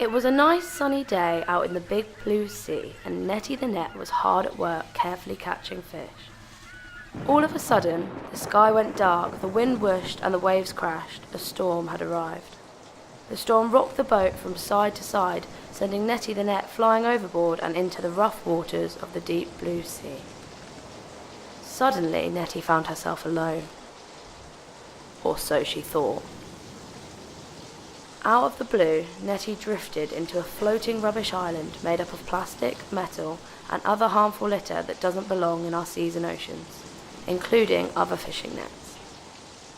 It was a nice sunny day out in the big blue sea, and Netty the Net was hard at work carefully catching fish. All of a sudden, the sky went dark, the wind whooshed and the waves crashed. A storm had arrived. The storm rocked the boat from side to side, sending Netty the Net flying overboard and into the rough waters of the deep blue sea. Suddenly, Netty found herself alone. Or so she thought. Out of the blue, Netty drifted into a floating rubbish island made up of plastic, metal, and other harmful litter that doesn't belong in our seas and oceans, including other fishing nets.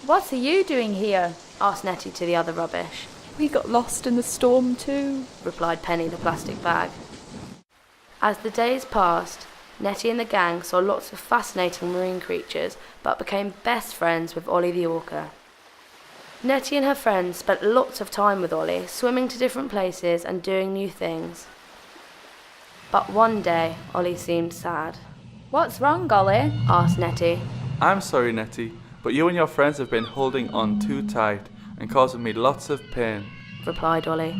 "What are you doing here?" asked Netty to the other rubbish. "We got lost in the storm too," replied Penny the plastic bag. As the days passed, Netty and the gang saw lots of fascinating marine creatures, but became best friends with Ollie the orca. Netty and her friends spent lots of time with Ollie, swimming to different places and doing new things. But one day, Ollie seemed sad. "What's wrong, Ollie?" asked Netty. I'm sorry, Netty, but you and your friends have been holding on too tight and causing me lots of pain, replied Ollie.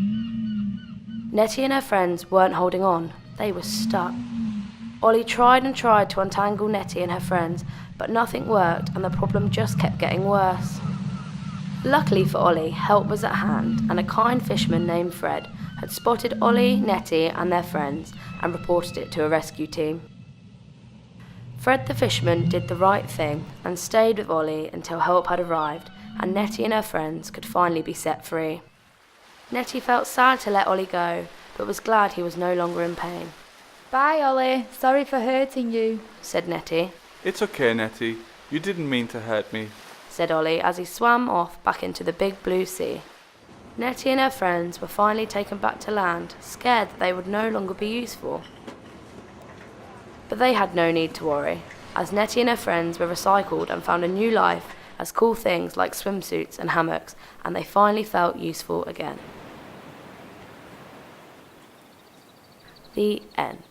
Netty and her friends weren't holding on, they were stuck. Ollie tried and tried to untangle Netty and her friends, but nothing worked and the problem just kept getting worse. Luckily for Ollie, help was at hand, and a kind fisherman named Fred had spotted Ollie, Netty and their friends and reported it to a rescue team. Fred the fisherman did the right thing and stayed with Ollie until help had arrived and Netty and her friends could finally be set free. Netty felt sad to let Ollie go, but was glad he was no longer in pain. "Bye, Ollie. Sorry for hurting you," said Netty. It's okay, Netty. You didn't mean to hurt me, said Ollie as he swam off back into the big blue sea. Netty and her friends were finally taken back to land, scared that they would no longer be useful. But they had no need to worry, as Netty and her friends were recycled and found a new life as cool things like swimsuits and hammocks, and they finally felt useful again. The end.